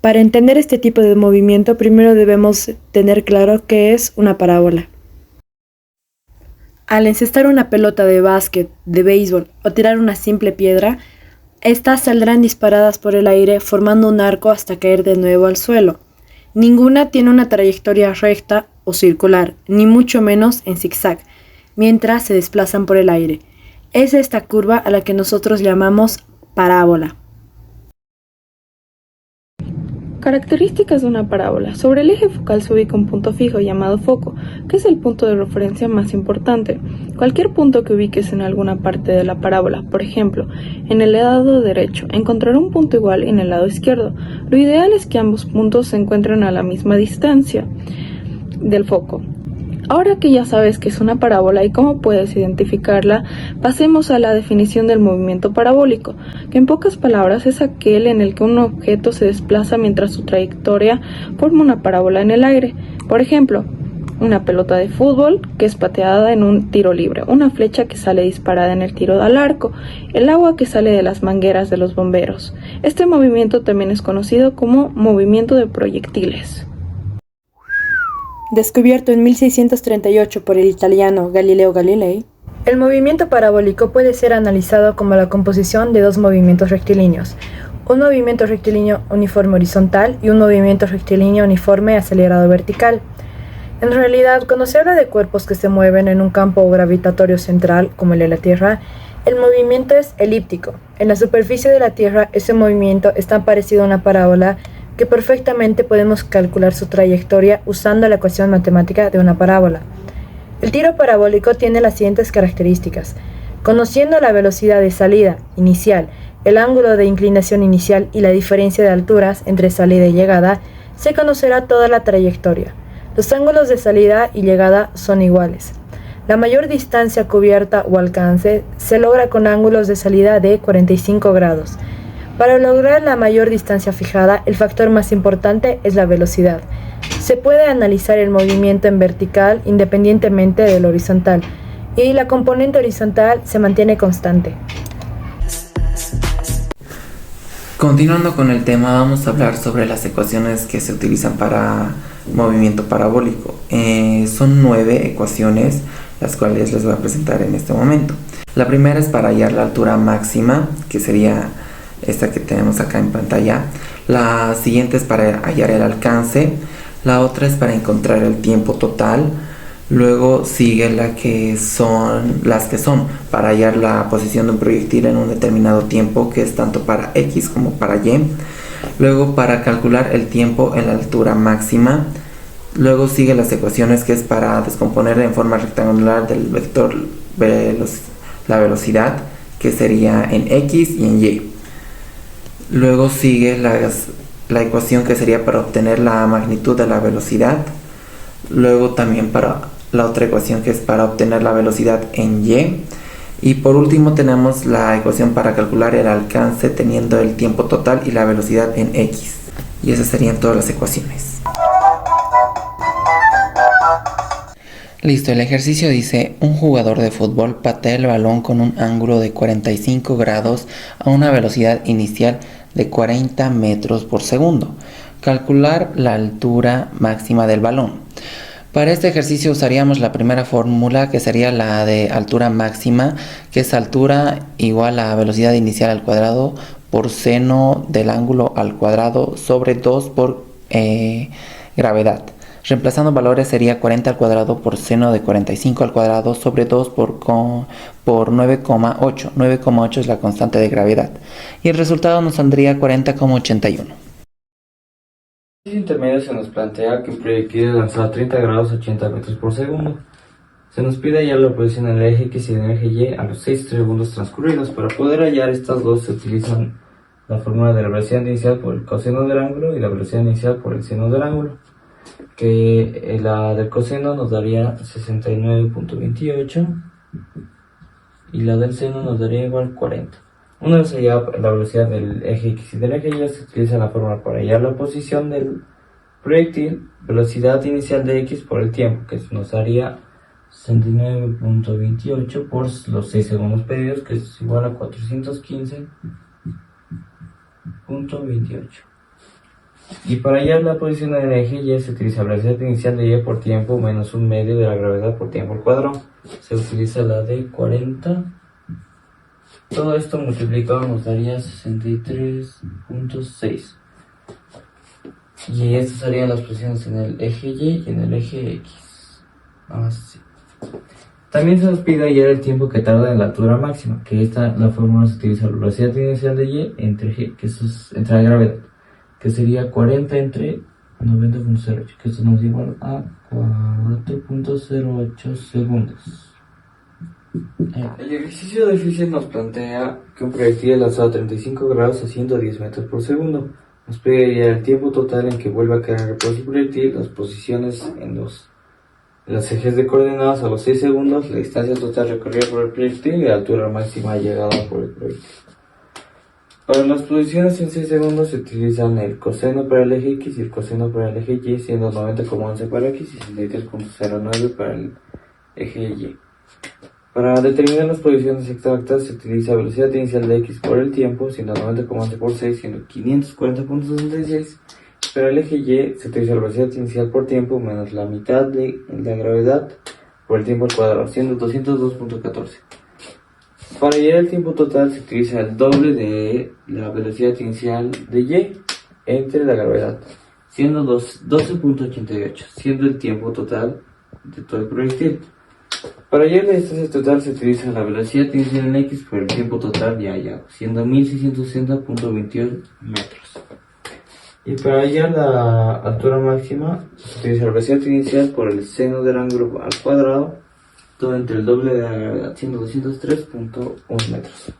Para entender este tipo de movimiento, primero debemos tener claro qué es una parábola. Al encestar una pelota de básquet, de béisbol o tirar una simple piedra, estas saldrán disparadas por el aire formando un arco hasta caer de nuevo al suelo. Ninguna tiene una trayectoria recta o circular, ni mucho menos en zigzag, mientras se desplazan por el aire. Es esta curva a la que nosotros llamamos parábola. Características de una parábola. Sobre el eje focal se ubica un punto fijo llamado foco, que es el punto de referencia más importante. Cualquier punto que ubiques en alguna parte de la parábola, por ejemplo, en el lado derecho, encontrará un punto igual en el lado izquierdo. Lo ideal es que ambos puntos se encuentren a la misma distancia del foco. Ahora que ya sabes qué es una parábola y cómo puedes identificarla, pasemos a la definición del movimiento parabólico, que en pocas palabras es aquel en el que un objeto se desplaza mientras su trayectoria forma una parábola en el aire. Por ejemplo, una pelota de fútbol que es pateada en un tiro libre, una flecha que sale disparada en el tiro al arco, el agua que sale de las mangueras de los bomberos. Este movimiento también es conocido como movimiento de proyectiles. Descubierto en 1638 por el italiano Galileo Galilei, el movimiento parabólico puede ser analizado como la composición de dos movimientos rectilíneos, un movimiento rectilíneo uniforme horizontal y un movimiento rectilíneo uniforme acelerado vertical. En realidad, cuando se habla de cuerpos que se mueven en un campo gravitatorio central, como el de la Tierra, el movimiento es elíptico. En la superficie de la Tierra, ese movimiento es tan parecido a una parábola que perfectamente podemos calcular su trayectoria usando la ecuación matemática de una parábola. El tiro parabólico tiene las siguientes características. Conociendo la velocidad de salida inicial, el ángulo de inclinación inicial y la diferencia de alturas entre salida y llegada, se conocerá toda la trayectoria. Los ángulos de salida y llegada son iguales. La mayor distancia cubierta o alcance se logra con ángulos de salida de 45 grados. Para lograr la mayor distancia fijada, el factor más importante es la velocidad. Se puede analizar el movimiento en vertical independientemente del horizontal, y la componente horizontal se mantiene constante. Continuando con el tema, vamos a hablar sobre las ecuaciones que se utilizan para movimiento parabólico. Son 9 ecuaciones, las cuales les voy a presentar en este momento. La primera es para hallar la altura máxima, que sería esta que tenemos acá en pantalla. La siguiente es para hallar el alcance. La otra es para encontrar el tiempo total. Luego sigue las que son para hallar la posición de un proyectil en un determinado tiempo, que es tanto para X como para Y. Luego para calcular el tiempo en la altura máxima. Luego sigue las ecuaciones, que es para descomponer en forma rectangular del vector la velocidad, que sería en X y en Y. Luego sigue la ecuación que sería para obtener la magnitud de la velocidad. Luego también para la otra ecuación, que es para obtener la velocidad en Y. Y por último tenemos la ecuación para calcular el alcance teniendo el tiempo total y la velocidad en X. Y esas serían todas las ecuaciones. Listo, el ejercicio dice: un jugador de fútbol patea el balón con un ángulo de 45 grados a una velocidad inicial de 40 metros por segundo. Calcular la altura máxima del balón. Para este ejercicio usaríamos la primera fórmula, que sería la de altura máxima, que es altura igual a velocidad inicial al cuadrado por seno del ángulo al cuadrado sobre 2 por gravedad. Reemplazando valores sería 40 al cuadrado por seno de 45 al cuadrado sobre 2 por 9,8. 9,8 es la constante de gravedad. Y el resultado nos saldría 40,81. En el intermedio se nos plantea que un proyectil es lanzado a 30 grados 80 metros por segundo. Se nos pide hallar la posición en el eje X y en el eje Y a los 6 segundos transcurridos. Para poder hallar estas dos se utilizan la fórmula de la velocidad inicial por el coseno del ángulo y la velocidad inicial por el seno del ángulo, que la del coseno nos daría 69.28 y la del seno nos daría igual 40. Una vez hallada la velocidad del eje X y del eje Y, se utiliza la fórmula para hallar la posición del proyectil, velocidad inicial de X por el tiempo, que nos daría 69.28 por los 6 segundos pedidos, que es igual a 415.28. Y para hallar la posición del eje Y se utiliza la velocidad inicial de Y por tiempo menos un medio de la gravedad por tiempo al cuadrado. Se utiliza la de 40. Todo esto multiplicado nos daría 63.6. Y estas serían las posiciones en el eje Y y en el eje X. Así. También se nos pide hallar el tiempo que tarda en la altura máxima, que la fórmula se utiliza la velocidad inicial de Y entre G, que eso es entre la gravedad, que sería 40 entre 90.08, que esto nos da igual a 4.08 segundos. El ejercicio difícil nos plantea que un proyectil lanzado a 35 grados a 110 metros por segundo. Nos pide hallar el tiempo total en que vuelve a caer en reposo el proyectil, las posiciones en los ejes de coordenadas a los 6 segundos, la distancia total recorrida por el proyectil y la altura máxima llegada por el proyectil. Para las posiciones en 6 segundos se utilizan el coseno para el eje X y el coseno para el eje Y, siendo 90,11 para X y 63.09 para el eje Y. Para determinar las posiciones exactas se utiliza velocidad inicial de X por el tiempo, siendo 90,11 por 6, siendo 540.66. Para el eje Y se utiliza la velocidad inicial por tiempo menos la mitad de la gravedad por el tiempo al cuadrado, siendo 202.14. Para hallar el tiempo total se utiliza el doble de la velocidad inicial de Y entre la gravedad, siendo 12.88, siendo el tiempo total de todo el proyectil. Para hallar la distancia total se utiliza la velocidad inicial en X por el tiempo total ya hallado, siendo 1660.21 metros. Y para hallar la altura máxima se utiliza la velocidad inicial por el seno del ángulo al cuadrado, todo entre el doble de la gravedad, siendo 203.1 metros.